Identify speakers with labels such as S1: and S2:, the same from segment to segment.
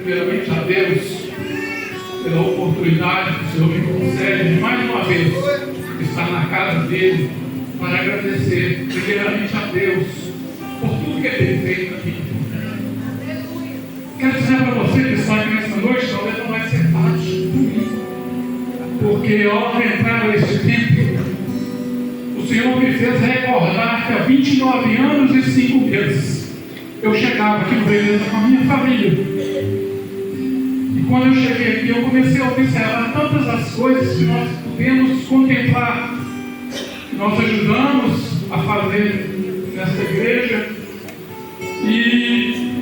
S1: primeiramente a Deus pela oportunidade que o Senhor me concede mais uma vez estar na casa dele para agradecer primeiramente a Deus por tudo que ele tem feito aqui. Quero dizer para você que está aqui nesta noite, talvez não vai ser fácil, porque ao entrar neste tempo, o Senhor me fez recordar que há 29 anos e 5 meses eu chegava aqui no Beleza com a minha família. E quando eu cheguei aqui, eu comecei a observar tantas as coisas que nós podemos contemplar, que nós ajudamos a fazer nesta igreja. E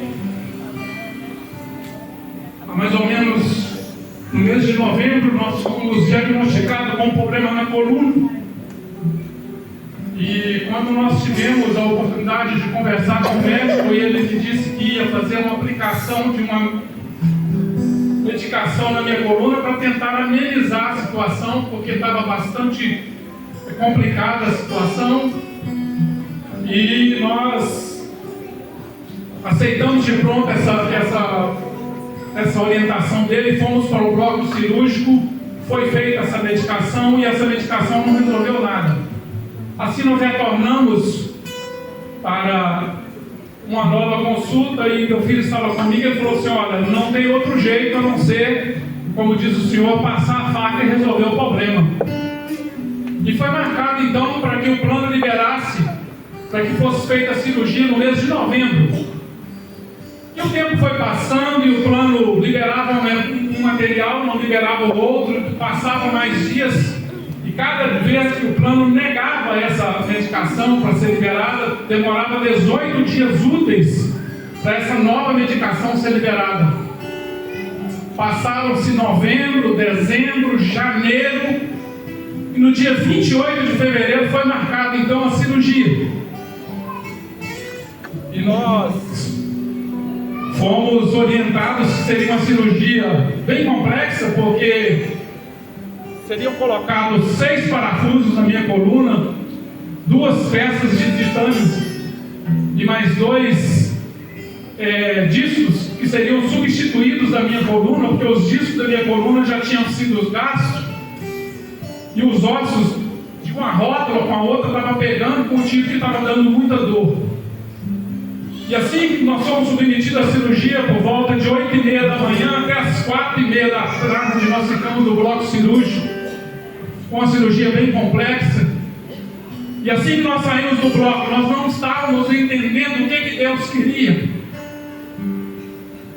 S1: há mais ou menos no mês de novembro nós fomos diagnosticados com um problema na coluna. E quando nós tivemos a oportunidade de conversar com o médico, ele me disse que ia fazer uma aplicação de uma medicação na minha coluna para tentar amenizar a situação, porque estava bastante complicada a situação. E nós aceitamos de pronto essa orientação dele, fomos para o bloco cirúrgico, foi feita essa medicação e essa medicação não resolveu nada. Assim nós retornamos para uma nova consulta e meu filho estava comigo e falou assim: olha, não tem outro jeito a não ser, como diz o senhor, passar a faca e resolver o problema. E foi marcado então para que o plano liberasse, para que fosse feita a cirurgia no mês de novembro. E o tempo foi passando e o plano liberava um material, não liberava o outro, passavam mais dias. E cada vez que o plano negava essa medicação para ser liberada, demorava 18 dias úteis para essa nova medicação ser liberada. Passaram-se novembro, dezembro, janeiro, e no dia 28 de fevereiro foi marcada então a cirurgia. E nós fomos orientados que seria uma cirurgia bem complexa, porque seriam colocados 6 parafusos na minha coluna, 2 peças de titânio e mais 2 discos que seriam substituídos da minha coluna, porque os discos da minha coluna já tinham sido gastos e os ossos de uma rótula com a outra estavam pegando com o tipo que estava dando muita dor. E assim nós fomos submetidos à cirurgia por volta de 8h30 da manhã até as 4h30 da tarde, onde nós ficamos no bloco cirúrgico, com uma cirurgia bem complexa. E assim que nós saímos do bloco, nós não estávamos entendendo o que Deus queria.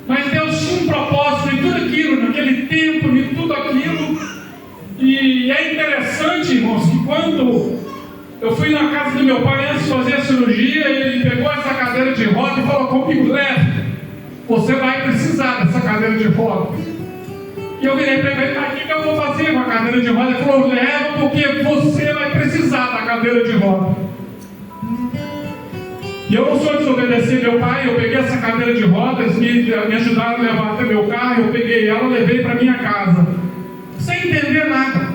S1: Mas Deus tinha um propósito em tudo aquilo, naquele tempo, em tudo aquilo. E é interessante, irmãos, que quando eu fui na casa do meu pai antes de fazer a cirurgia, ele pegou essa cadeira de roda e falou comigo: leve, você vai precisar dessa cadeira de roda. E eu virei para ele: mas o que eu vou fazer com a cadeira de roda? Ele falou: leva, porque você vai precisar da cadeira de roda. E eu não sou desobedecer meu pai, eu peguei essa cadeira de rodas, me ajudaram a levar até meu carro, eu peguei ela e levei para minha casa, sem entender nada.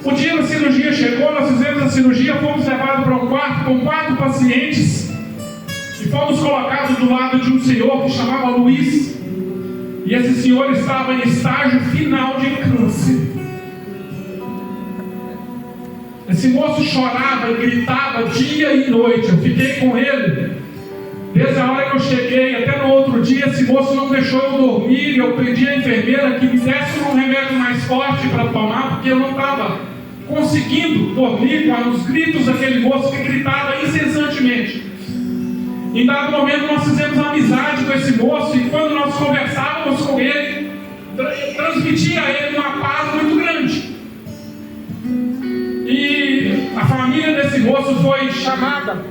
S1: O dia da cirurgia chegou, nós fizemos a cirurgia, fomos levados para um quarto com 4 pacientes e fomos colocados do lado de um senhor que chamava Luiz. E esse senhor estava em estágio final de câncer. Esse moço chorava e gritava dia e noite. Eu fiquei com ele desde a hora que eu cheguei até no outro dia. Esse moço não deixou eu dormir. Eu pedi à enfermeira que me desse um remédio mais forte para tomar, porque eu não estava conseguindo dormir com os gritos daquele moço que gritava incessantemente. Em dado momento nós fizemos amizade com esse moço, e quando nós conversávamos com ele, transmitia a ele uma paz muito grande. E a família desse moço foi chamada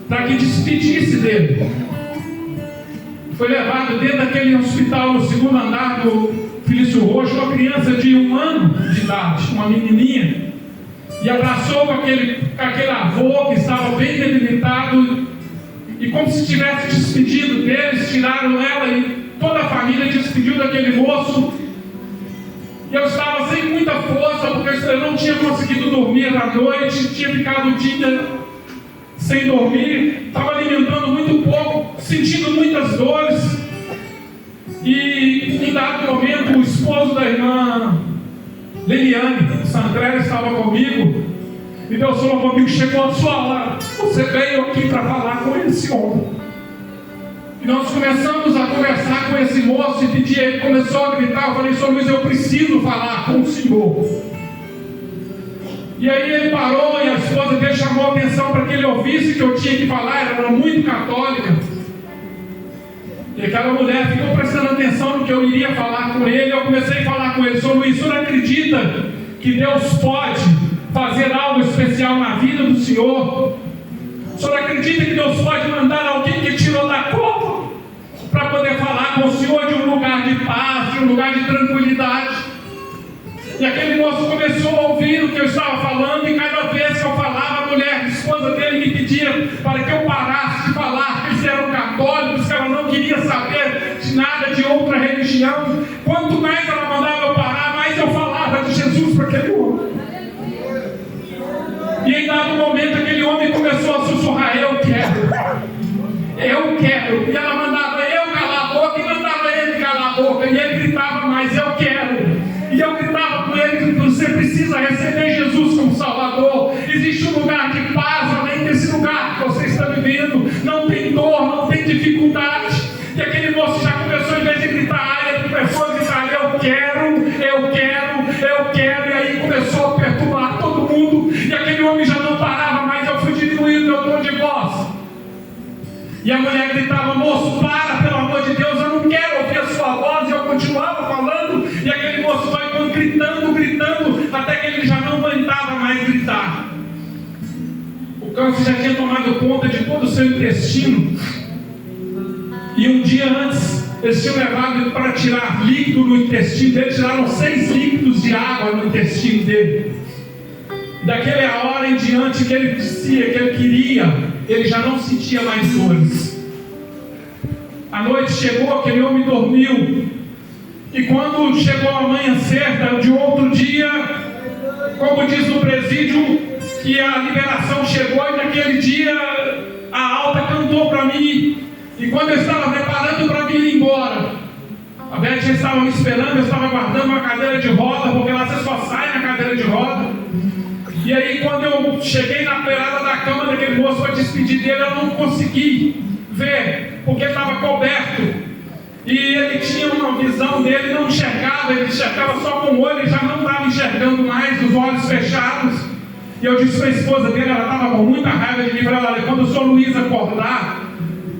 S1: para que despedisse dele. Foi levado dentro daquele hospital no 2º andar do Felício Roxo uma criança de 1 ano de idade, uma menininha, e abraçou com aquele avô que estava bem debilitado, e como se tivesse despedido deles, tiraram ela e toda a família despediu daquele moço. E eu estava sem muita força, porque eu não tinha conseguido dormir à noite, tinha ficado o dia sem dormir, estava alimentando muito pouco, sentindo muitas dores. E em dado momento, o esposo da irmã Liliane Sandré estava comigo, e Deus falou comigo: chegou a sua hora, você veio aqui para falar com esse homem. E nós começamos a conversar com esse moço e pedir, ele começou a gritar. Eu falei: Sr. Luiz, eu preciso falar com o senhor. E aí ele parou e a esposa dele chamou a atenção para que ele ouvisse que eu tinha que falar. Ela era muito católica. E aquela mulher ficou prestando atenção no que eu iria falar com ele. Eu comecei a falar com ele: Sr. Luiz, o senhor acredita que Deus pode fazer algo especial na vida do senhor? O senhor acredita que Deus pode mandar alguém que tirou da cova para poder falar com o senhor de um lugar de paz, de um lugar de tranquilidade? E aquele moço começou a ouvir o que eu estava falando, e cada vez que eu falava, a mulher, a esposa dele, me pedia para que eu parasse de falar que eles eram católicos, que ela não queria saber de nada de outra religião. Quanto mais ela mandava eu parar, mais eu falava de Jesus para aquele homem. E em dado momento, aquele homem começou a sussurrar: eu quero. E ela mandava eu calar a boca, e mandava ele calar a boca, e ele gritava mais: eu quero. E eu gritava com ele que você precisa receber Jesus como Salvador. Existe um lugar de paz além desse lugar que você está vivendo. Não tem dor, não tem dificuldade. E aquele moço já começou, em vez de gritar, ele começou a gritar: eu quero. E aí começou a perturbar todo mundo. E aquele homem já não parava mais. Eu fui diminuindo meu tom de voz. E a mulher gritava: moço, para, pelo amor de Deus, eu não quero ouvir a sua voz. E eu continuava falando. E aquele moço foi gritando, até que ele já não aguentava mais gritar. O câncer já tinha tomado conta de todo o seu intestino. E um dia antes, eles tinham levado para tirar líquido no intestino dele. Tiraram 6 líquidos de água no intestino dele. Daquela hora em diante que ele dizia que ele queria, ele já não sentia mais dores. A noite chegou, aquele homem dormiu. E quando chegou a amanhecer de outro dia, como diz no presídio, que a liberação chegou, e naquele dia a alta cantou para mim. E quando eu estava preparando para vir embora, a Beth já estava me esperando, eu estava guardando uma cadeira de roda, porque lá você só sai na cadeira de roda. E aí quando eu cheguei na beirada da cama daquele moço para despedir dele, eu não consegui ver, porque estava coberto. E ele tinha uma visão dele, não enxergava, ele enxergava só com o olho, ele já não estava enxergando mais, os olhos fechados. E eu disse para a esposa dele, ela estava com muita raiva de mim, para ela: quando o Sr. Luiz acordar,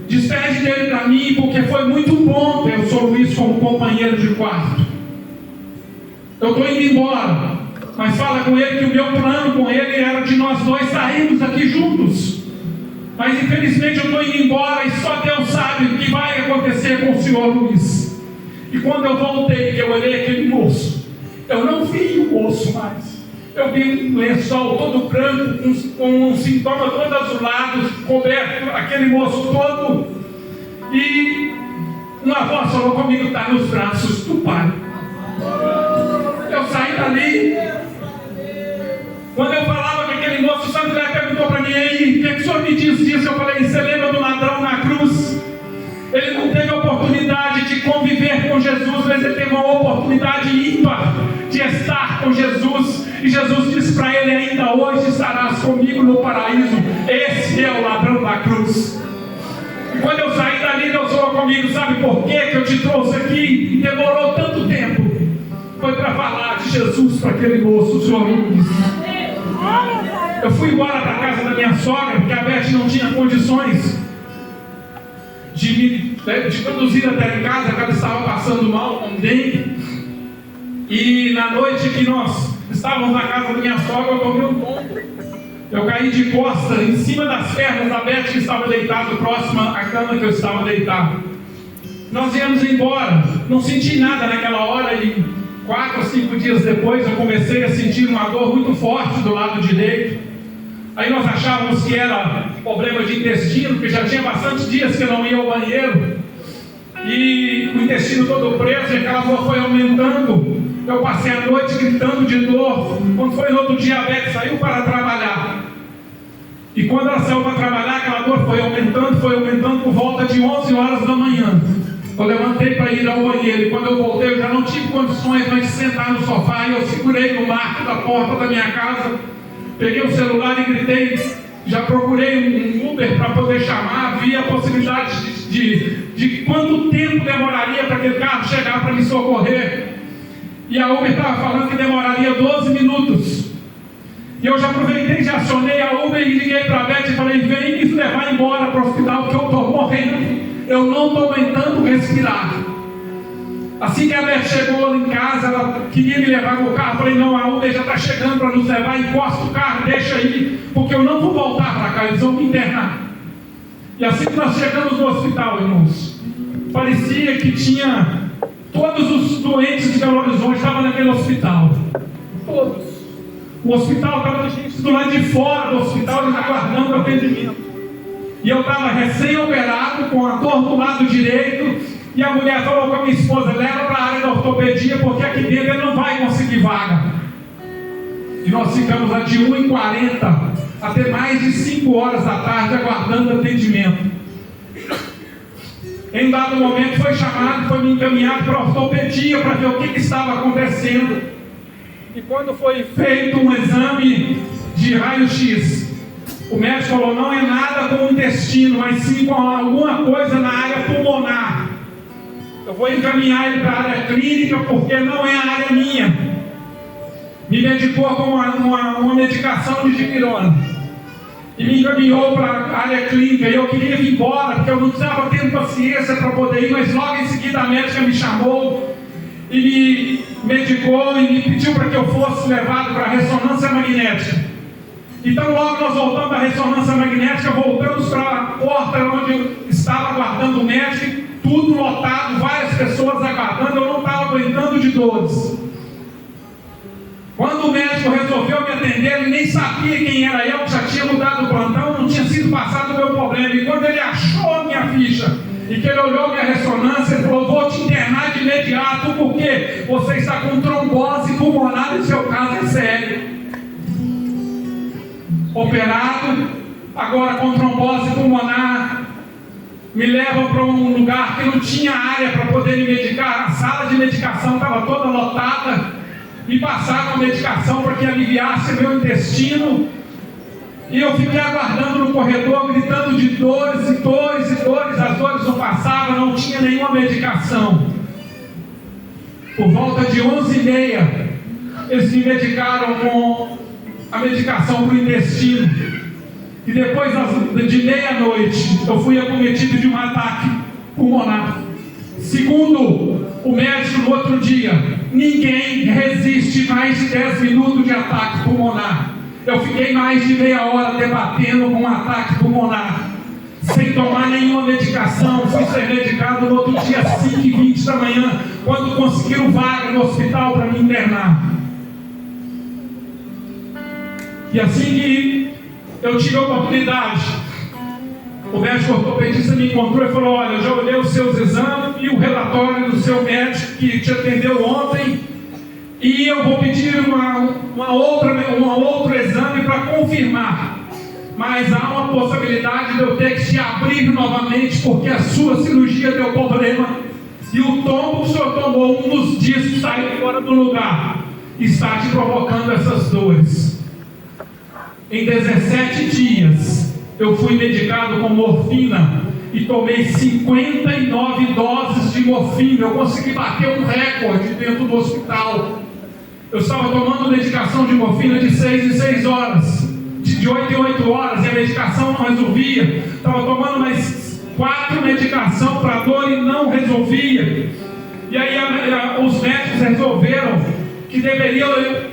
S1: despede dele para mim, porque foi muito bom ter o Sr. Luiz como companheiro de quarto. Eu estou indo embora, mas fala com ele que o meu plano com ele era de nós dois sairmos aqui juntos. Mas infelizmente eu estou indo embora e só Deus sabe o que vai acontecer com o Sr. Luiz. E quando eu voltei, eu olhei aquele moço, eu não vi o moço mais. Eu vi um lençol todo branco, com um sintoma todo azulado, coberto, aquele moço todo. E uma voz falou comigo: está nos braços do Pai. Eu saí dali. Quando eu falava com aquele moço, o Santo André perguntou para mim: aí, o que o senhor me diz disso? Eu falei: você lembra do ladrão na cruz? Ele não teve a oportunidade de conviver com Jesus, mas ele teve uma oportunidade ímpar de estar com Jesus. E Jesus disse para ele: ainda hoje estarás comigo no paraíso. Esse é o ladrão da cruz. E quando eu saí dali, Deus falou comigo: sabe por que eu te trouxe aqui? E demorou tanto tempo. Foi para falar de Jesus para aquele moço, o Sr. Luiz. Eu fui embora para a casa da minha sogra, porque a Beth não tinha condições de conduzir até em casa, porque ela estava passando mal com dengue. E na noite que nós estávamos na casa da minha sogra, eu tomei um tombo. Eu caí de costas em cima das pernas da Beth, que estava deitado próximo à cama que eu estava deitado. Nós viemos embora, não senti nada naquela hora, e 4 ou 5 dias depois eu comecei a sentir uma dor muito forte do lado direito. Aí nós achávamos que era problema de intestino, porque já tinha bastantes dias que eu não ia ao banheiro. E o intestino todo preso, e aquela dor foi aumentando. Eu passei a noite gritando de dor. Quando foi no outro dia, a Beth saiu para trabalhar. E quando ela saiu para trabalhar, aquela dor foi aumentando por volta de 11 horas da manhã. Eu levantei para ir ao banheiro, e quando eu voltei, eu já não tive condições mais de sentar no sofá, e eu segurei no marco da porta da minha casa, peguei o celular e gritei, já procurei um Uber para poder chamar, vi a possibilidade de quanto tempo demoraria para aquele carro chegar para me socorrer. E a Uber estava falando que demoraria 12 minutos. E eu já aproveitei, já acionei a Uber e liguei para a Beth e falei: vem me levar embora para o hospital, porque eu estou morrendo. Eu não estou aguentando respirar. Assim que a Beth chegou em casa, ela queria me levar no carro. Eu falei: não, a Uber já está chegando para nos levar, encosta o carro, deixa aí, porque eu não vou voltar para cá, eles vão me internar. E assim que nós chegamos no hospital, irmãos, parecia que tinha todos os doentes de Belo Horizonte estavam naquele hospital. Todos. O hospital estava gente do lado de fora do hospital, aguardando o atendimento. E eu estava recém-operado, com a dor do lado direito, e a mulher falou com a minha esposa: leva para a área da ortopedia, porque aqui dentro ele não vai conseguir vaga. E nós ficamos lá de 1h40 até mais de 5 horas da tarde aguardando atendimento. Em dado momento foi chamado, foi me encaminhado para a ortopedia para ver o que estava acontecendo. E quando foi feito um exame de raio-x, o médico falou: não é nada com o intestino, mas sim com alguma coisa na área pulmonar. Eu vou encaminhar ele para a área clínica, porque não é a área minha. Me medicou com uma medicação de dipirona. E me encaminhou para a área clínica. E eu queria ir embora, porque eu não estava tendo paciência para poder ir, mas logo em seguida a médica me chamou e me medicou e me pediu para que eu fosse levado para a ressonância magnética. Então logo nós voltamos da ressonância magnética, voltamos para a porta onde eu estava aguardando o médico, tudo lotado, várias pessoas aguardando, eu não estava aguentando de dores. Quando o médico resolveu me atender, ele nem sabia quem era eu, que já tinha mudado o plantão, não tinha sido passado o meu problema. E quando ele achou a minha ficha e que ele olhou minha ressonância, ele falou: vou te internar de imediato, porque você está com trombose pulmonar e seu caso é sério. Operado, agora com trombose pulmonar, me levam para um lugar que não tinha área para poder me medicar. A sala de medicação estava toda lotada. Me passaram a medicação para que aliviasse meu intestino. E eu fiquei aguardando no corredor, gritando de dores e dores e dores. As dores não passavam, não tinha nenhuma medicação. Por volta de 11h30, eles me medicaram com a medicação para o intestino. E depois de meia-noite, eu fui acometido de um ataque pulmonar. Segundo o médico, no outro dia, ninguém resiste mais de 10 minutos de ataque pulmonar. Eu fiquei mais de meia hora debatendo com um ataque pulmonar, sem tomar nenhuma medicação. Fui ser medicado no outro dia, 5h20 da manhã, quando conseguiram vaga no hospital para me internar. E assim que eu tive a oportunidade, o médico ortopedista me encontrou e falou: olha, eu já olhei os seus exames e o relatório do seu médico que te atendeu ontem, e eu vou pedir um outro exame para confirmar, mas há uma possibilidade de eu ter que te abrir novamente, porque a sua cirurgia deu problema, e o tombo que o senhor tomou, um dos discos saiu fora do lugar, está te provocando essas dores. Em 17 dias, eu fui medicado com morfina e tomei 59 doses de morfina. Eu consegui bater um recorde dentro do hospital. Eu estava tomando medicação de morfina de 6 em 6 horas, de 8 em 8 horas, e a medicação não resolvia. Estava tomando mais 4 medicações para dor e não resolvia. E aí os médicos resolveram que deveriam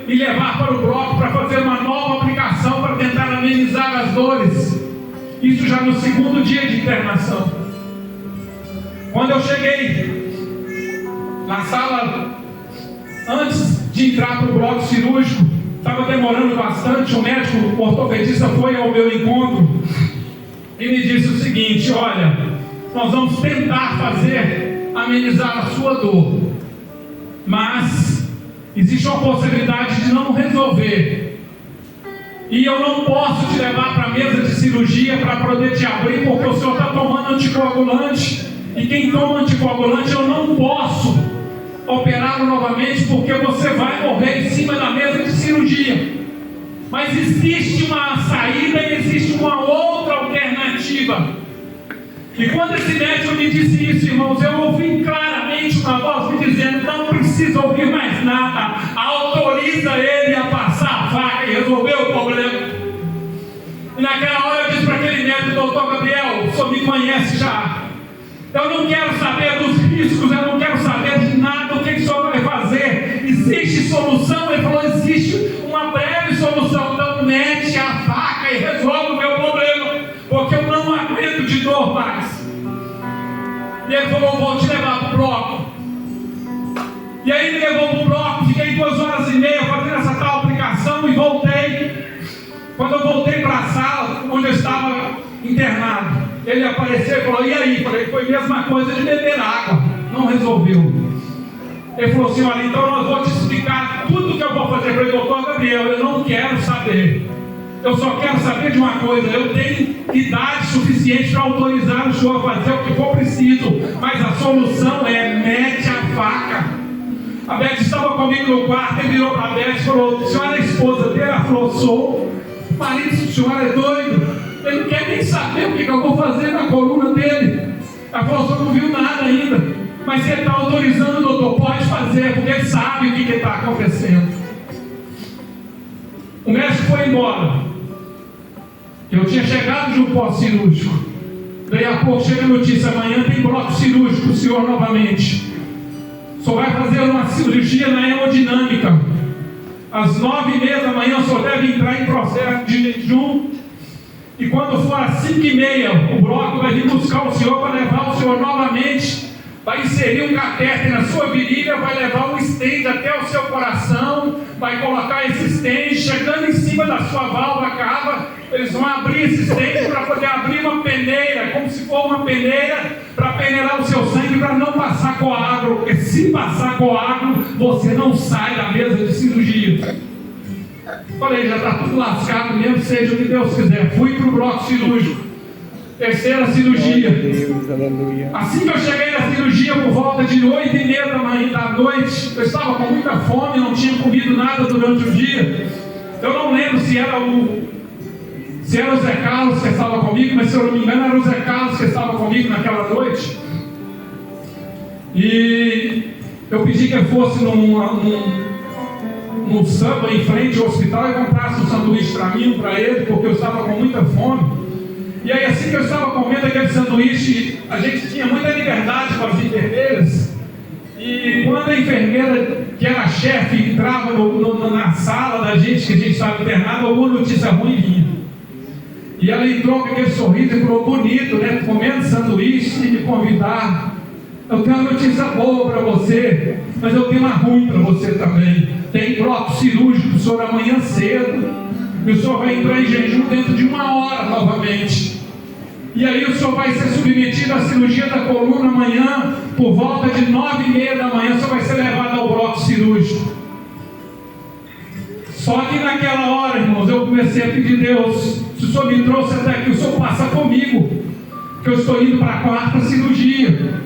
S1: me levar para o bloco para fazer uma nova aplicação para tentar amenizar as dores. Isso já no segundo dia de internação. Quando eu cheguei na sala, antes de entrar para o bloco cirúrgico, estava demorando bastante. O médico ortopedista foi ao meu encontro e me disse o seguinte: olha, nós vamos tentar amenizar a sua dor, mas existe uma possibilidade de não resolver. E eu não posso te levar para a mesa de cirurgia para poder te abrir, porque o senhor está tomando anticoagulante. E quem toma anticoagulante, eu não posso operá-lo novamente, porque você vai morrer em cima da mesa de cirurgia. Mas existe uma saída e existe uma outra alternativa. E quando esse médico me disse isso, irmãos, eu ouvi claramente uma voz me dizendo: não precisa ouvir mais nada, autoriza ele a passar a faca e resolver o problema. E naquela hora eu disse para aquele médico: doutor Gabriel, o senhor me conhece já, eu não quero saber dos riscos, eu não quero saber de nada, o que o senhor vai fazer? Existe solução? Ele falou: existe uma breve solução, então mete a faca e resolve o meu problema, porque eu não aguento de dor mais. E ele falou: vou te levar para o bloco. E aí me levou para o bloco, fiquei 2h30 fazendo essa tal aplicação e voltei. Quando eu voltei para a sala onde eu estava internado, ele apareceu e falou: e aí? Falei: foi a mesma coisa de beber água, não resolveu. Ele falou assim: olha, então eu vou te explicar tudo que eu vou fazer. Para o doutor Gabriel, eu não quero saber, eu só quero saber de uma coisa: eu tenho idade suficiente para autorizar o senhor a fazer o que for preciso, mas a solução é mete a faca. A Beth estava comigo no quarto, ele virou para a Beth e falou: a senhora é a esposa dele? Ela falou: sou. O marido, a senhora é doido, ele não quer nem saber o que eu vou fazer na coluna dele. Ela falou: o senhor não viu nada ainda, mas se ele está autorizando, doutor, pode fazer, porque ele sabe o que está acontecendo. O médico foi embora. Eu tinha chegado de um pós-cirúrgico. Daí a pouco chega a notícia: amanhã tem bloco cirúrgico, o senhor novamente. O senhor vai fazer uma cirurgia na hemodinâmica. Às 9h30 da manhã o senhor deve entrar em processo de jejum. E quando for às 5h30, o bloco vai vir buscar o senhor para levar o senhor novamente. Vai inserir um catéter na sua virilha, vai levar um stent até o seu coração, vai colocar esse stent, chegando em cima da sua válvula cava, eles vão abrir esse stent para poder abrir uma peneira, como se for uma peneira, para peneirar o seu sangue, para não passar coágulo, porque se passar coágulo, você não sai da mesa de cirurgia. Falei: já está tudo lascado mesmo, seja o que Deus quiser. Fui para o bloco cirúrgico. Terceira cirurgia.
S2: Deus, aleluia.
S1: Assim que eu cheguei na cirurgia, por volta de 8h30 da noite, eu estava com muita fome, não tinha comido nada durante o dia. Eu não lembro se era o Zé Carlos que estava comigo, mas se eu não me engano era o Zé Carlos que estava comigo naquela noite. E eu pedi que ele fosse num samba em frente ao hospital e comprasse um sanduíche para mim, para ele, porque eu estava com muita fome. E aí, assim que eu estava comendo aquele sanduíche, a gente tinha muita liberdade com as enfermeiras. E quando a enfermeira, que era a chefe, entrava na sala da gente, que a gente estava internado, alguma notícia ruim vinha. E ela entrou com aquele sorriso e falou: bonito, né? Comendo sanduíche e me convidar. Eu tenho uma notícia boa para você, mas eu tenho uma ruim para você também. Tem bloco cirúrgico, o senhor, amanhã cedo. E o senhor vai entrar em jejum dentro de 1 hora novamente. E aí o senhor vai ser submetido à cirurgia da coluna amanhã, por volta de 9h30 da manhã, o senhor vai ser levado ao bloco cirúrgico. Só que naquela hora, irmãos, eu comecei a pedir: Deus, se o senhor me trouxe até aqui, o senhor passa comigo, que eu estou indo para a 4ª cirurgia.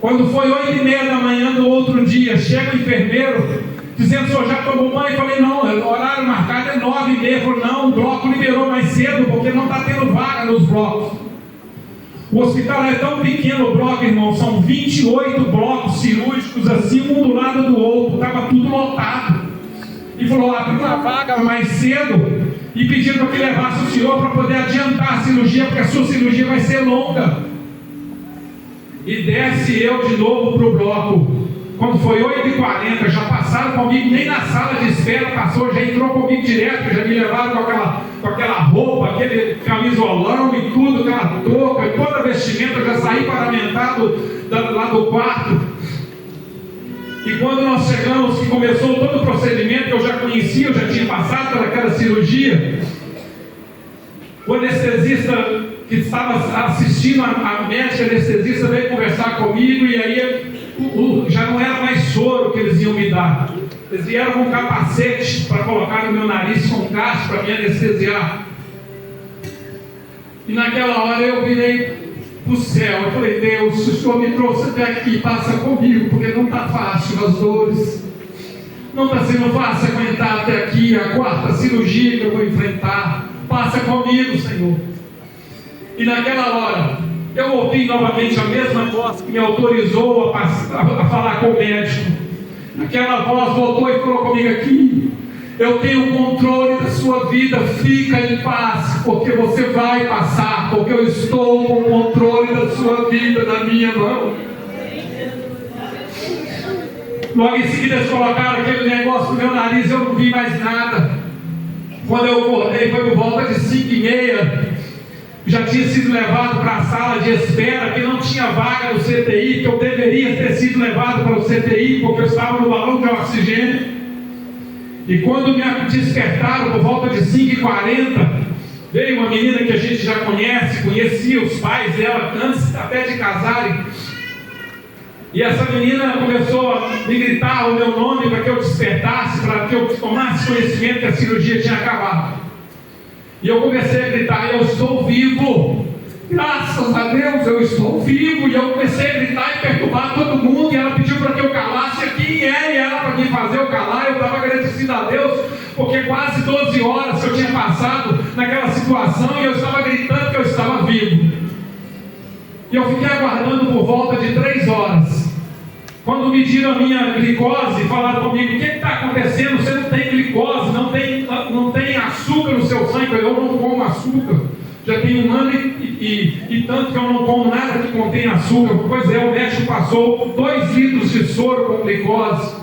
S1: Quando foi 8h30 da manhã do outro dia, chega o enfermeiro dizendo: o senhor já tomou banho? Eu falei: não, o horário marcado é 9h30. Ele falou: não, o bloco liberou mais cedo, porque não está tendo vaga nos blocos. O hospital é tão pequeno, o bloco, irmão, são 28 blocos cirúrgicos assim, um do lado do outro, estava tudo lotado. E falou: abriu uma vaga mais cedo e pediram para que levasse o senhor para poder adiantar a cirurgia, porque a sua cirurgia vai ser longa. E desce eu de novo para o bloco. Quando foi 8h40, já passaram comigo, nem na sala de espera passou, já entrou comigo direto, já me levaram com aquela roupa, aquele camisolão e tudo, aquela touca, e toda a vestimenta, eu já saí paramentado lá do quarto. E quando nós chegamos, que começou todo o procedimento, que eu já conhecia, eu já tinha passado pelaquela cirurgia, o anestesista que estava assistindo, a médica anestesista veio conversar comigo, e aí já não era mais soro que eles iam me dar, Eles vieram com um capacete para colocar no meu nariz com um gás para me anestesiar. E naquela hora eu virei para o céu. Eu falei: Deus, se o Senhor me trouxe até aqui, passa comigo, porque não está fácil as dores. Não está sendo fácil aguentar até aqui a 4ª cirurgia que eu vou enfrentar. Passa comigo, Senhor. E naquela hora, eu ouvi novamente a mesma voz que me autorizou a falar com o médico. Aquela voz voltou e falou comigo aqui: eu tenho o controle da sua vida, fica em paz, porque você vai passar, porque eu estou com o controle da sua vida na minha mão. Logo em seguida eles colocaram aquele negócio no meu nariz, eu não vi mais nada. Quando eu acordei foi por volta de 5h30. Já tinha sido levado para a sala de espera, que não tinha vaga no CTI, que eu deveria ter sido levado para o CTI, porque eu estava no balão de oxigênio. E quando me despertaram por volta de 5h40, veio uma menina que a gente já conhecia os pais dela antes até de casarem. E essa menina começou a me gritar o meu nome para que eu despertasse, para que eu tomasse conhecimento que a cirurgia tinha acabado. E eu comecei a gritar: eu estou vivo, graças a Deus eu estou vivo. E eu comecei a gritar e perturbar todo mundo, e ela pediu para que eu calasse. Quem é? E ela, para me fazer eu calar, eu estava agradecido a Deus, porque quase 12 horas que eu tinha passado naquela situação, e eu estava gritando que eu estava vivo. E eu fiquei aguardando por volta de 3 horas. Quando mediram a minha glicose, falaram comigo: o que está acontecendo? Você não tem glicose, não tem açúcar no seu sangue. Eu não como açúcar. Já tem 1 ano e tanto que eu não como nada que contém açúcar. Pois é, o médico passou 2 litros de soro com glicose.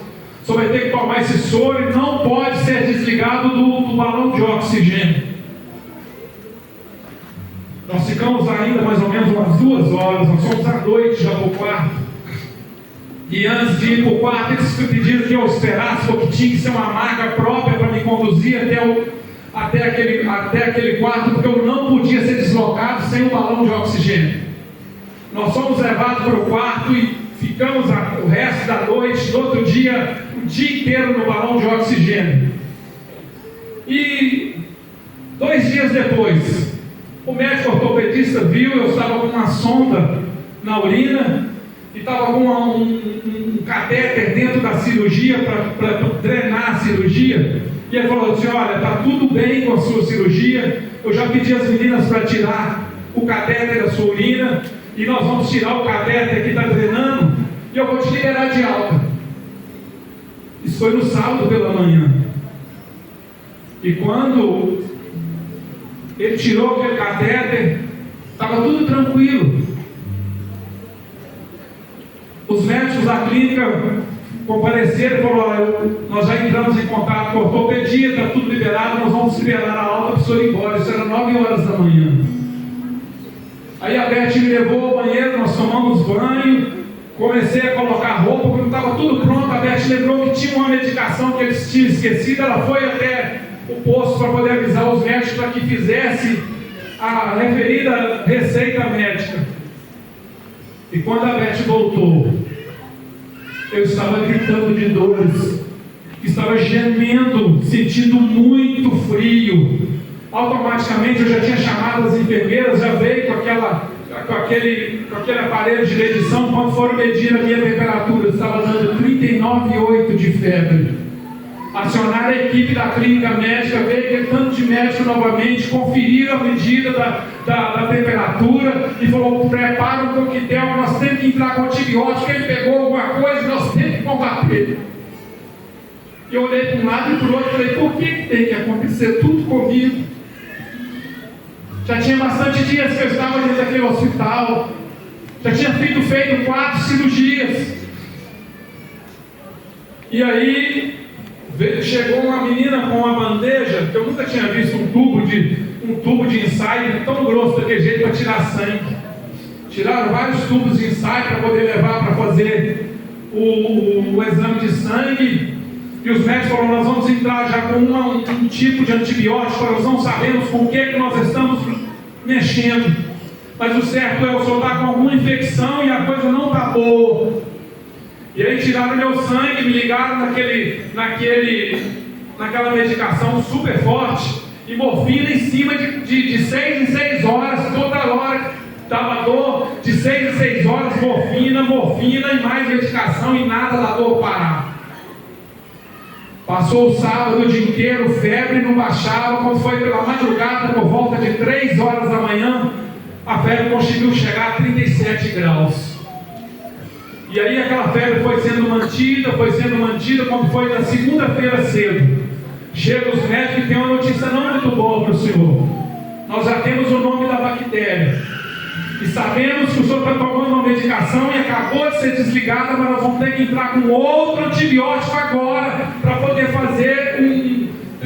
S1: Só vai ter que tomar esse soro e não pode ser desligado do balão de oxigênio. Nós ficamos ainda mais ou menos umas 2 horas. Nós fomos à noite já para o quarto. E antes de ir para o quarto, eles pediram que eu esperasse, porque tinha que ser uma maca própria para me conduzir até aquele quarto, porque eu não podia ser deslocado sem um balão de oxigênio. Nós fomos levados para o quarto e ficamos o resto da noite, no outro dia, o dia inteiro no balão de oxigênio. E 2 dias depois, o médico ortopedista viu, eu estava com uma sonda na urina, e estava com um catéter dentro da cirurgia para drenar a cirurgia. E ele falou assim: olha, está tudo bem com a sua cirurgia, eu já pedi às meninas para tirar o catéter da sua urina, e nós vamos tirar o catéter que está drenando, e eu vou te liberar de alta. Isso foi no sábado pela manhã. E quando ele tirou aquele catéter, estava tudo tranquilo. Os médicos da clínica compareceram e falaram: nós já entramos em contato com a ortopedia, está tudo liberado, nós vamos liberar a alta para o senhor ir embora. Isso era 9 horas da manhã. Aí a Beth me levou ao banheiro, nós tomamos banho, comecei a colocar roupa, quando estava tudo pronto, a Beth lembrou que tinha uma medicação que eles tinham esquecido, ela foi até o posto para poder avisar os médicos para que fizesse a referida receita médica. E quando a Beth voltou, eu estava gritando de dores, estava gemendo, sentindo muito frio. Automaticamente eu já tinha chamado as enfermeiras, já veio com aquele aparelho de medição. Quando foram medir a minha temperatura, eu estava dando 39,8 de febre. Acionaram a equipe da clínica médica, veio aquele tanto de médico novamente, conferiram a medida da temperatura e falou: prepara um coquetel, nós temos que entrar com antibiótico. Ele pegou alguma coisa, nós temos que combater. Eu olhei para um lado e para o outro e falei: por que tem que acontecer tudo comigo? Já tinha bastante dias que eu estava dentro daquele hospital, já tinha feito 4 cirurgias. E aí chegou uma menina com uma bandeja, que eu nunca tinha visto um tubo de ensaio tão grosso daquele jeito para tirar sangue. Tiraram vários tubos de ensaio para poder levar para fazer o exame de sangue. E os médicos falaram: nós vamos entrar já com um tipo de antibiótico, nós não sabemos com o que nós estamos mexendo. Mas o certo é: o senhor está com alguma infecção e a coisa não está boa. E aí tiraram meu sangue, me ligaram naquela medicação super forte, e morfina em cima de 6 em 6 horas, toda hora dava dor, de 6 em 6 horas, morfina e mais medicação, e nada da dor parar. Passou o sábado o dia inteiro, febre não baixava. Quando foi pela madrugada, por volta de 3 horas da manhã, a febre conseguiu chegar a 37 graus. E aí aquela febre foi sendo mantida, quando foi na segunda-feira cedo. Chega os médicos e tem uma notícia não muito boa para o senhor. Nós já temos o nome da bactéria. E sabemos que o senhor está tomando uma medicação e acabou de ser desligada, mas nós vamos ter que entrar com outro antibiótico agora, para poder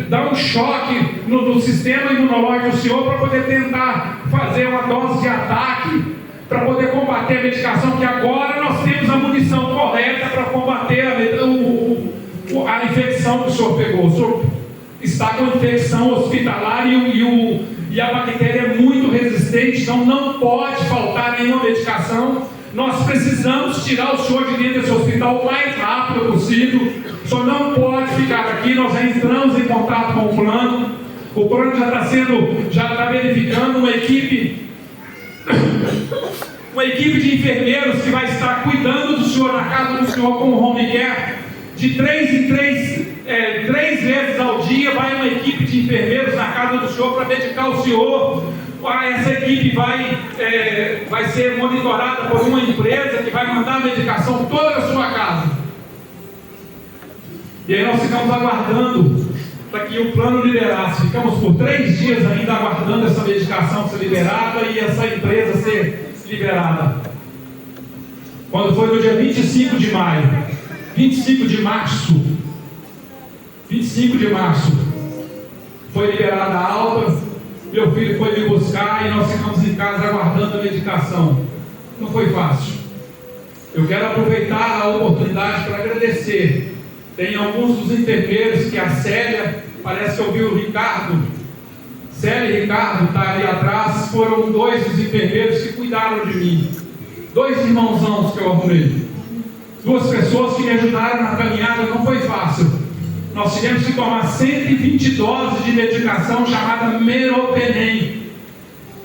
S1: dar um choque no sistema imunológico do senhor, para poder tentar fazer uma dose de ataque, para poder combater a medicação, que agora nós temos a munição correta para combater a infecção que o senhor pegou. O senhor está com infecção hospitalar e a bactéria é muito resistente, então não pode faltar nenhuma medicação. Nós precisamos tirar o senhor de dentro desse hospital o mais rápido possível. O senhor não pode ficar aqui. Nós já entramos em contato com o plano já está verificando uma equipe de enfermeiros que vai estar cuidando do senhor na casa do senhor com o home care. De 3 em 3 vezes ao dia vai uma equipe de enfermeiros na casa do senhor para medicar o senhor. Essa equipe vai ser monitorada por uma empresa que vai mandar a medicação toda a sua casa. E aí nós ficamos aguardando para que o plano liberasse. Ficamos por 3 dias ainda aguardando essa medicação ser liberada e essa empresa ser liberada. Quando foi no dia 25 de março, foi liberada a alta, meu filho foi me buscar e nós ficamos em casa aguardando a medicação. Não foi fácil. Eu quero aproveitar a oportunidade para agradecer. Tem alguns dos enfermeiros que a Célia, parece que eu vi o Ricardo. Célia e Ricardo está ali atrás, foram 2 dos enfermeiros que cuidaram de mim. 2 irmãozãos que eu arrumei. 2 pessoas que me ajudaram na caminhada. Não foi fácil. Nós tivemos que tomar 120 doses de medicação chamada Meropenem.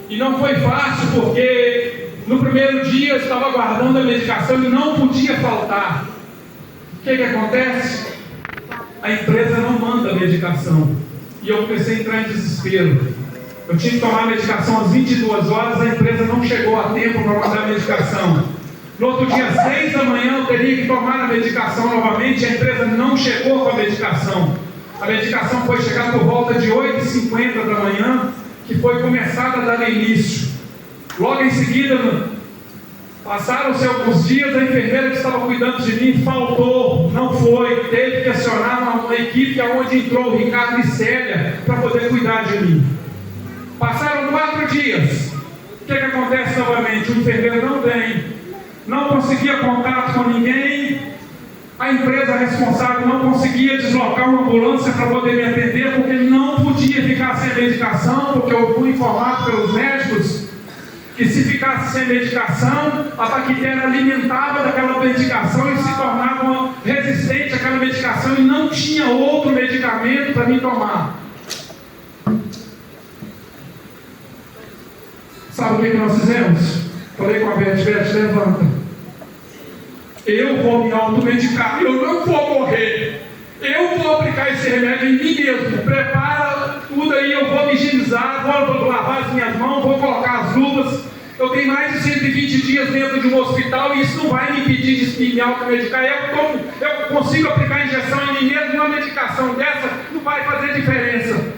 S1: E não foi fácil porque no primeiro dia eu estava aguardando a medicação e não podia faltar. O que acontece? A empresa não manda a medicação. E eu comecei a entrar em desespero. Eu tinha que tomar a medicação às 22 horas, a empresa não chegou a tempo para mandar a medicação. No outro dia, 6 da manhã, eu teria que tomar a medicação novamente, a empresa não chegou com a medicação. A medicação foi chegar por volta de 8h50 da manhã, que foi começada a dar início. Logo em seguida, passaram-se alguns dias, a enfermeira que estava cuidando de mim faltou, não foi, teve que acionar uma equipe onde entrou o Ricardo e Célia para poder cuidar de mim. Passaram 4 dias. O que acontece novamente? O enfermeiro não vem. Não conseguia contato com ninguém, a empresa responsável não conseguia deslocar uma ambulância para poder me atender, porque ele não podia ficar sem medicação, porque eu fui informado pelos médicos que se ficasse sem medicação, a bactéria alimentava daquela medicação e se tornava resistente àquela medicação e não tinha outro medicamento para me tomar. Sabe o que nós fizemos? Falei com a Beth, levanta. Eu vou me automedicar, eu não vou morrer. Eu vou aplicar esse remédio em mim mesmo. Prepara tudo aí, eu vou me higienizar, vou lavar as minhas mãos, vou colocar as luvas. Eu tenho mais de 120 dias dentro de um hospital e isso não vai me impedir de me automedicar. Eu consigo aplicar injeção em mim mesmo, uma medicação dessa não vai fazer diferença.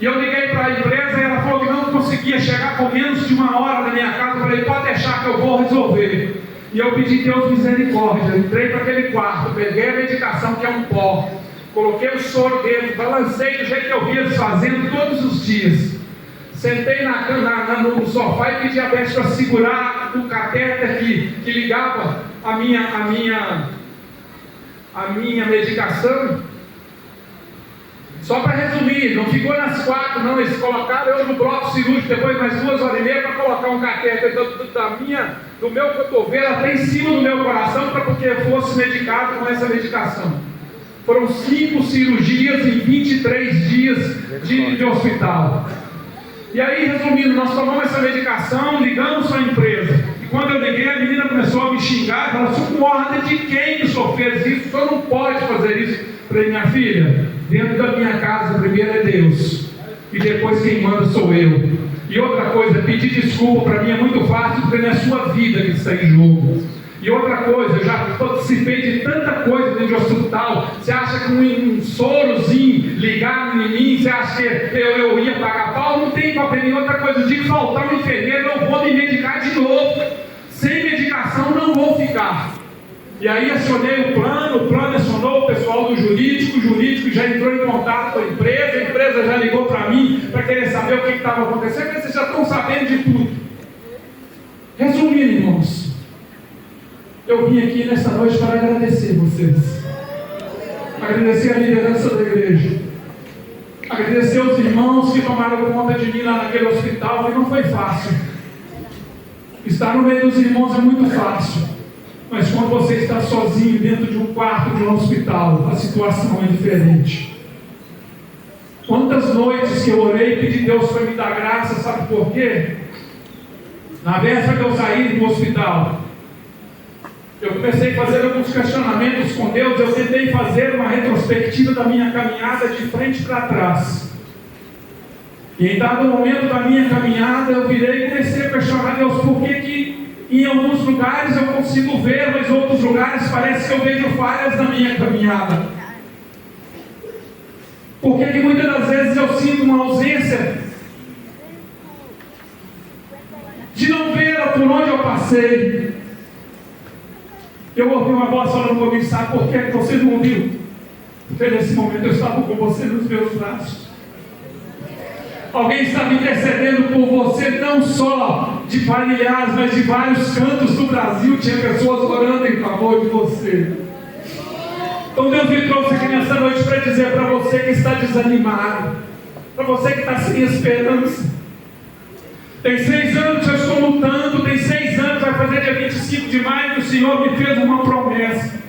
S1: E eu liguei para a empresa e ela falou que não conseguia chegar com menos de 1 hora na minha casa. Eu falei, pode deixar que eu vou resolver. E eu pedi Deus misericórdia. Eu entrei para aquele quarto, peguei a medicação que é um pó, coloquei o soro dentro, balancei do jeito que eu via eles fazendo todos os dias. Sentei no sofá e pedi a Beth para segurar o catéter que ligava a minha medicação. Só para resumir, não ficou nas 4 não, eles colocaram eu no bloco cirúrgico depois mais 2 horas e meia para colocar um catéter do meu cotovelo até em cima do meu coração para que eu fosse medicado com essa medicação. Foram 5 cirurgias em 23 dias de hospital. E aí, resumindo, nós tomamos essa medicação, ligamos para a empresa. E quando eu liguei, a menina começou a me xingar e falou assim: com ordem de quem que o senhor fez isso? O senhor não pode fazer isso. Falei: minha filha, dentro da minha casa, primeiro é Deus, e depois quem manda sou eu. E outra coisa, pedir desculpa para mim é muito fácil, porque não é a sua vida que está em jogo. E outra coisa, eu já participei de tanta coisa dentro de hospital. Você acha que um sorozinho ligado em mim, você acha que eu ia pagar pau? Não tem papel nem outra coisa. De faltar um enfermeiro, eu vou me medicar de novo. Sem medicação não vou ficar. E aí acionei o plano acionou o pessoal do jurídico, o jurídico já entrou em contato com a empresa já ligou para mim para querer saber o que estava acontecendo, porque vocês já estão sabendo de tudo. Resumindo, irmãos, eu vim aqui nessa noite para agradecer vocês, agradecer a liderança da igreja, agradecer os irmãos que tomaram conta de mim lá naquele hospital, que não foi fácil. Estar no meio dos irmãos é muito fácil, mas quando você está sozinho dentro de um quarto de um hospital, a situação é diferente. Quantas noites que eu orei e pedi Deus para me dar graça, sabe por quê? Na véspera que eu saí do hospital, eu comecei a fazer alguns questionamentos com Deus. Eu tentei fazer uma retrospectiva da minha caminhada de frente para trás. E em dado momento da minha caminhada, eu virei e comecei a questionar Deus, por que em alguns lugares eu consigo ver, mas em outros lugares parece que eu vejo falhas na minha caminhada. Por que muitas das vezes eu sinto uma ausência de não ver por onde eu passei? Eu ouvi uma voz falando comigo: sabe por que você não ouviu? Porque nesse momento eu estava com você nos meus braços. Alguém estava intercedendo por você, não só de familiares, mas de vários cantos do Brasil. Tinha pessoas orando em favor de você. Então Deus me trouxe aqui nessa noite para dizer para você que está desanimado, para você que está sem esperança. Tem 6 anos que eu estou lutando, tem 6 anos, vai fazer dia 25 de maio, que o Senhor me fez uma promessa.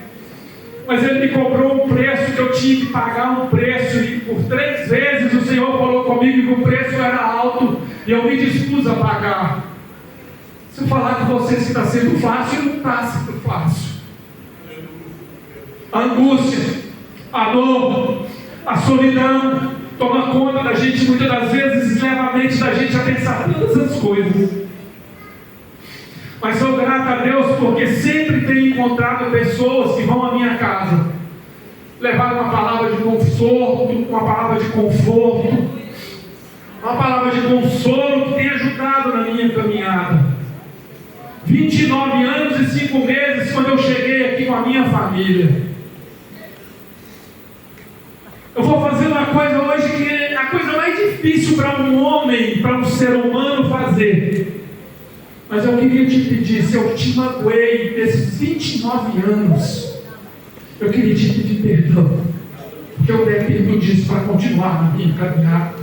S1: Mas Ele me cobrou um preço que eu tinha que pagar um preço, e por 3 vezes o Senhor falou comigo que o preço era alto, e eu me dispus a pagar. Se eu falar que você está sendo fácil, não está sendo fácil. A angústia, a dor, a solidão toma conta da gente muitas das vezes, leva a mente da gente a pensar todas as coisas. Mas sou grato a Deus porque sempre tenho encontrado pessoas que vão à minha casa levar uma palavra de conforto, uma palavra de conforto, uma palavra de consolo que tem ajudado na minha caminhada. 29 anos e 5 meses quando eu cheguei aqui com a minha família. Eu vou fazer uma coisa hoje que é a coisa mais difícil para um homem, para um ser humano fazer. Mas eu queria te pedir, se eu te magoei desses 29 anos, eu queria te pedir perdão, porque eu dependo disso para continuar na minha caminhada.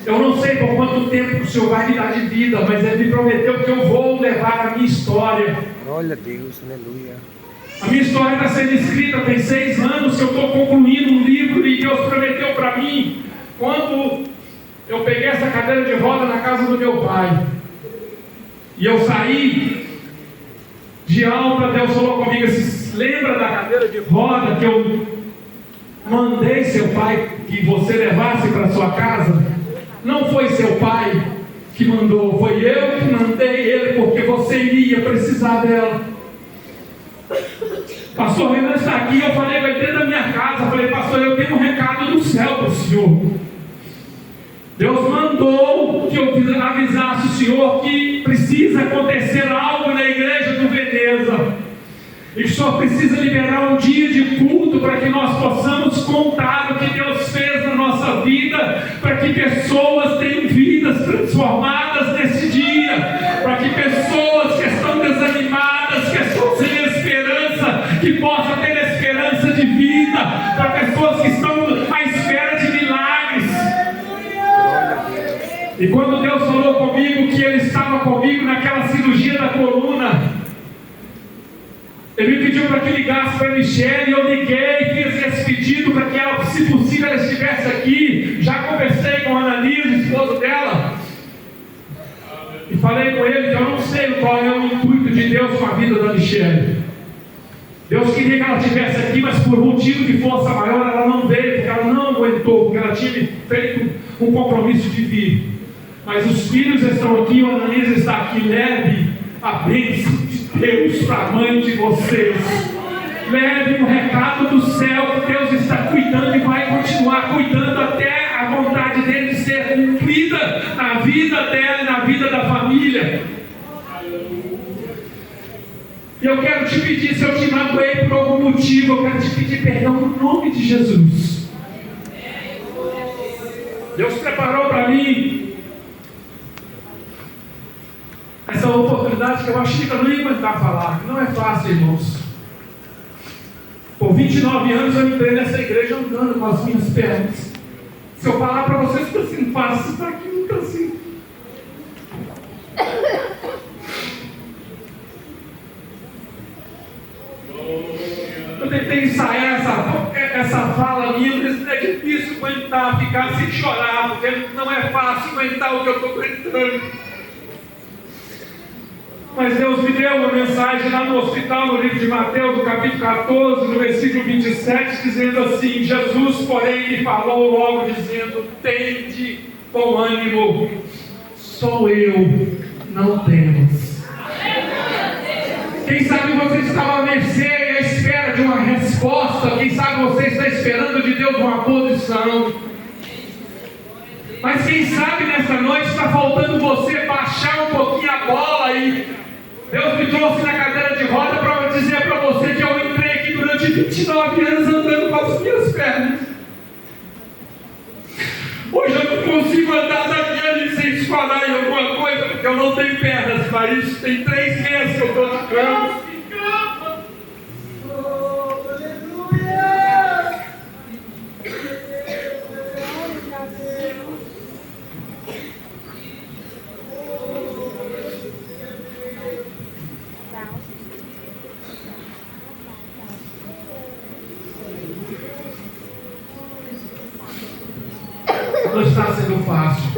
S1: Eu não sei por quanto tempo o Senhor vai me dar de vida, mas Ele me prometeu que eu vou levar a minha história.
S2: Glória a Deus, aleluia.
S1: A minha história está sendo escrita, tem 6 anos que eu estou concluindo um livro, e Deus prometeu para mim, quando eu peguei essa cadeira de roda na casa do meu pai, e eu saí de alta, Deus falou comigo assim: lembra da cadeira de roda que eu mandei seu pai que você levasse para sua casa? Não foi seu pai que mandou, foi eu que mandei ele, porque você iria precisar dela. Pastor Renan está aqui, eu falei, vai dentro da minha casa, falei: pastor, eu tenho um recado do céu para o senhor. Deus mandou que eu avisasse o senhor que precisa acontecer algo na igreja do Veneza, e que o senhor precisa liberar um dia de culto para que nós possamos contar o que Deus fez na nossa vida, para que pessoas tenham vidas transformadas nesse dia, para que pessoas que estão desanimadas, que estão sem esperança, que possam ter esperança de vida, para pessoas que estão à espera de milagres. E quando Deus falou comigo que Ele estava comigo naquela cirurgia da coluna, Ele me pediu para que ligasse para a Michelle, e eu liguei, fiz esse pedido para que ela, se possível, ela estivesse aqui. Já conversei com a Ananias, esposo dela, e falei com ele que eu não sei qual é o intuito de Deus com a vida da Michelle. Deus queria que ela estivesse aqui, mas por motivo de força maior ela não veio, porque ela não aguentou, porque ela tinha feito um compromisso de vir. Mas os filhos estão aqui, o Ananias está aqui. Leve a bênção de Deus para a mãe de vocês. Leve um recado do céu que Deus está cuidando e vai continuar cuidando até a vontade dele ser cumprida na vida dela e na vida da família. E eu quero te pedir, se eu te magoei por algum motivo, eu quero te pedir perdão no nome de Jesus. Deus preparou para mim essa oportunidade que eu achei que eu não ia aguentar falar. Não é fácil, irmãos. Por 29 anos eu entrei nessa igreja andando com as minhas pernas. Se eu falar para vocês que assim fácil, está aqui, não está assim. Eu tentei ensaiar essa fala minha, mas é difícil aguentar, ficar sem chorar, porque não é fácil aguentar o que eu estou aguentando. Mas Deus me deu uma mensagem lá no hospital, no livro de Mateus, no capítulo 14, no versículo 27, dizendo assim: Jesus, porém, me falou logo, dizendo: tende bom ânimo, sou eu, não temas. Quem sabe você estava à mercê e à espera de uma resposta. Quem sabe você está esperando de Deus uma posição. Mas quem sabe nessa noite está faltando você baixar um pouquinho a bola. E Deus me trouxe na cadeira de roda para dizer para você que eu entrei aqui durante 29 anos andando com as minhas pernas. Hoje eu não consigo andar daqui ali sem escolar em alguma coisa, porque eu não tenho pernas para isso. Tem 3 meses que eu estou de cama. Não está sendo fácil,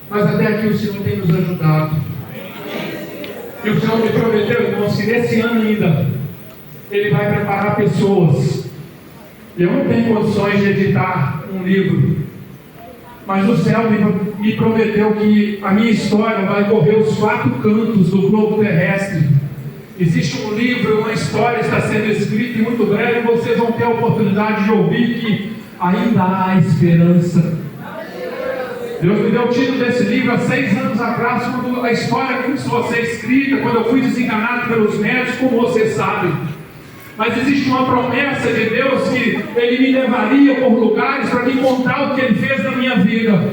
S1: mas até aqui o Senhor tem nos ajudado. E o Senhor me prometeu, irmãos, que nesse ano ainda Ele vai preparar pessoas. Eu não tenho condições de editar um livro, mas o céu me prometeu que a minha história vai correr os 4 cantos do globo terrestre. Existe um livro, uma história está sendo escrita, e muito breve vocês vão ter a oportunidade de ouvir que ainda há esperança. Deus me deu o título desse livro há 6 anos atrás, quando a história começou a ser escrita, quando eu fui desenganado pelos médicos, como vocês sabem. Mas existe uma promessa de Deus que Ele me levaria por lugares para me contar o que Ele fez na minha vida.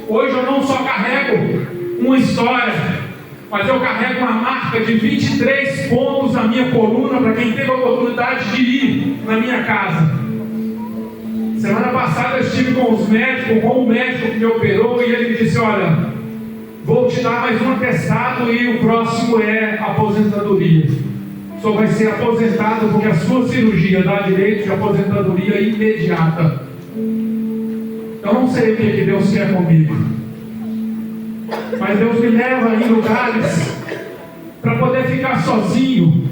S1: Hoje eu não só carrego uma história, mas eu carrego uma marca de 23 pontos na minha coluna para quem teve a oportunidade de ir na minha casa. Semana passada eu estive com os médicos, com o médico que me operou, e ele me disse: olha, vou te dar mais um atestado e o próximo é aposentadoria. O senhor vai ser aposentado porque a sua cirurgia dá direito de aposentadoria imediata. Eu não sei o que Deus quer comigo, mas Deus me leva em lugares para poder ficar sozinho.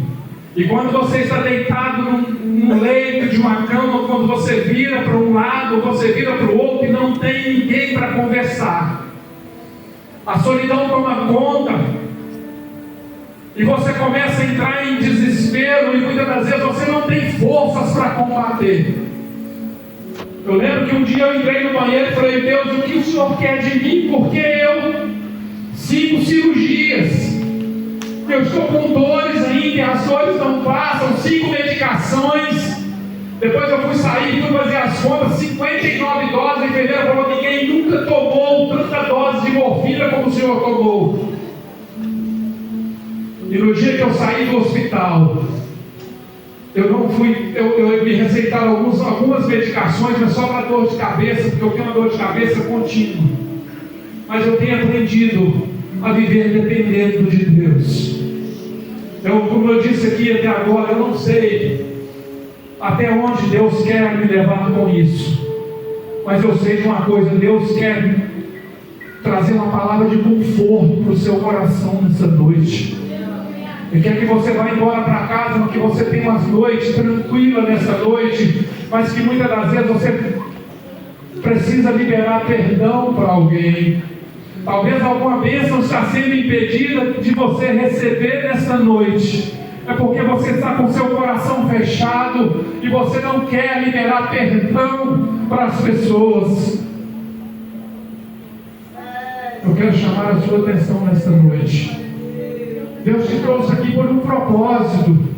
S1: E quando você está deitado num leito de uma cama, quando você vira para um lado, você vira para o outro e não tem ninguém para conversar, a solidão toma conta e você começa a entrar em desespero, e muitas das vezes você não tem forças para combater. Eu lembro que um dia eu entrei no banheiro e falei: Deus, o que o Senhor quer de mim? Porque eu 5 cirurgias, eu estou com dores ainda, e as dores não passam, 5 medicações. Depois eu fui sair e fui fazer as contas, 59 doses. A enfermeira falou: ninguém nunca tomou tanta dose de morfina como o senhor tomou. E no dia que eu saí do hospital, eu me receitaram algumas medicações, mas só para dor de cabeça, porque eu tenho uma dor de cabeça contínua. Mas eu tenho aprendido a viver dependendo de Deus. Eu como eu disse aqui até agora, eu não sei até onde Deus quer me levar com isso, mas eu sei de uma coisa: Deus quer trazer uma palavra de conforto para o seu coração nessa noite. Ele quer que você vá embora para casa, que você tenha umas noites tranquilas nessa noite, mas que muitas das vezes você precisa liberar perdão para alguém. Talvez alguma bênção está sendo impedida de você receber nessa noite. É porque você está com seu coração fechado e você não quer liberar perdão para as pessoas. Eu quero chamar a sua atenção nesta noite. Deus te trouxe aqui por um propósito.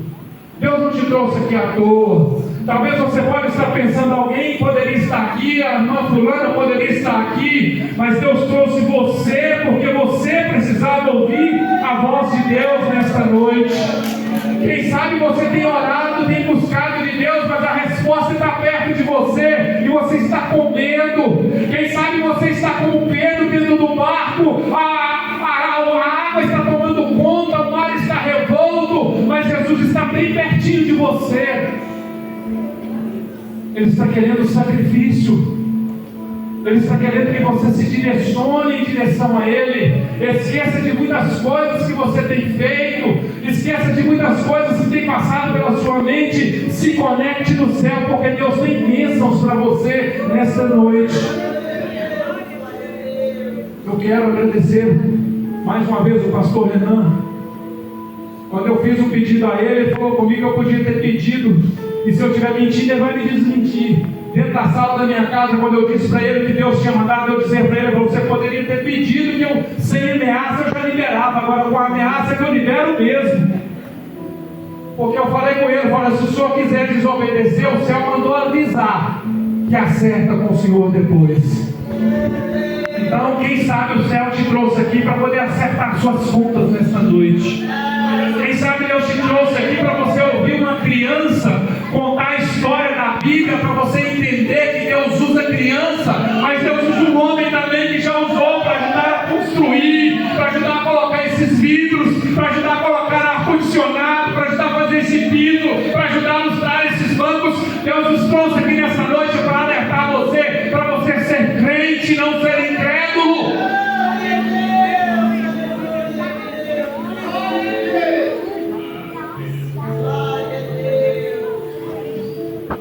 S1: Deus não te trouxe aqui à toa. Talvez você pode estar pensando: alguém poderia estar aqui, a irmã fulana poderia estar aqui, mas Deus trouxe você porque você precisava ouvir a voz de Deus nesta noite. Quem sabe você tem orado, tem buscado de Deus, mas a resposta está perto de você e você está com medo. Quem sabe você está com Pedro dentro do barco, a água está tomando conta, o mar está revolto, mas Jesus está bem pertinho de você. Ele está querendo sacrifício. Ele está querendo que você se direcione em direção a Ele. Esqueça de muitas coisas que você tem feito. Esqueça de muitas coisas que tem passado pela sua mente. Se conecte no céu, porque Deus tem bênçãos para você nesta noite. Eu quero agradecer mais uma vez o pastor Renan. Quando eu fiz um pedido a ele, ele falou comigo que eu podia ter pedido, e se eu estiver mentindo, ele vai me desmentir. Dentro da sala da minha casa, quando eu disse para ele que Deus tinha mandado eu dizer para ele: você poderia ter pedido que eu, sem ameaça, eu já liberava. Agora com a ameaça que eu libero mesmo. Porque eu falei com ele: olha, se o senhor quiser desobedecer, o céu mandou avisar que acerta com o senhor depois. Então, quem sabe o céu te trouxe aqui para poder acertar suas contas nessa noite. Quem sabe Deus te trouxe aqui para você ouvir uma criança contar a história da Bíblia, para você entender que Deus usa criança, mas Deus usa um homem também que já usou para ajudar a construir, para ajudar a colocar esses vidros, para ajudar a colocar ar-condicionado, para ajudar a fazer esse piso, para ajudar a ilustrar esses bancos. Deus nos trouxe aqui nessa noite para alertar você, para você ser crente e não ser incrédulo.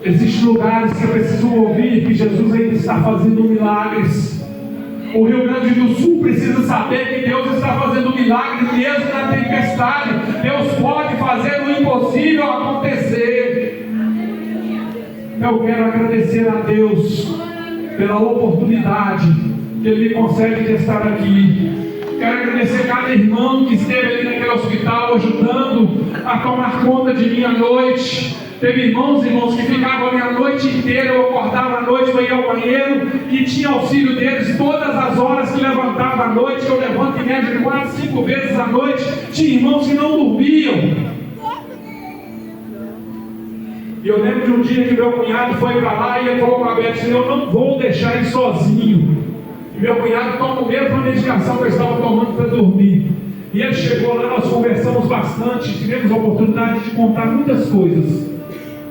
S1: Existem lugares que precisam ouvir que Jesus ainda está fazendo milagres. O Rio Grande do Sul precisa saber que Deus está fazendo milagres mesmo na tempestade. Deus pode fazer o impossível acontecer. Eu quero agradecer a Deus pela oportunidade que Ele me concede de estar aqui. Quero agradecer cada irmão que esteve ali naquele hospital ajudando a tomar conta de mim à noite. Teve irmãos que ficavam ali a noite inteira. Eu acordava à noite, eu ia ao banheiro e tinha auxílio deles todas as horas que levantava à noite. Eu levanto em média de 4, 5 vezes à noite. Tinha irmãos que não dormiam. E eu lembro de um dia que meu cunhado foi para lá e ele falou para a Beth: eu não vou deixar ele sozinho. E meu cunhado tomou mesmo a medicação que eu estava tomando para dormir. E ele chegou lá, nós conversamos bastante, tivemos a oportunidade de contar muitas coisas.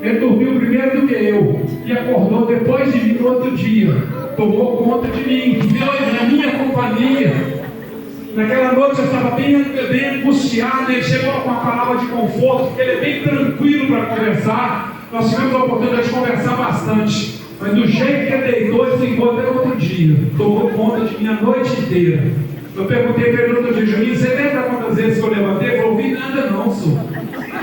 S1: Ele dormiu primeiro do que eu e acordou depois de mim no outro dia. Tomou conta de mim, na minha companhia. Naquela noite eu estava bem angustiado. Ele chegou com uma palavra de conforto, porque ele é bem tranquilo para conversar. Nós tivemos a oportunidade de conversar bastante. Mas do jeito que ele deitou, ele ficou até outro dia. Tomou conta de mim a noite inteira. Eu perguntei para ele no outro dia: Juninho, você lembra quantas vezes que eu levantei? Ele falou: vi nada não, senhor.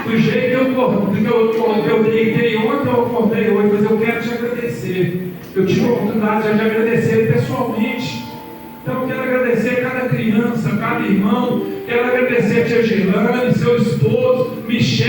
S1: Do jeito que eu deitei ontem, eu acordei hoje, mas eu quero te agradecer. Eu tive a oportunidade de agradecer pessoalmente. Então eu quero agradecer cada criança, cada irmão. Quero agradecer a tia Gelane, seu esposo, Michel.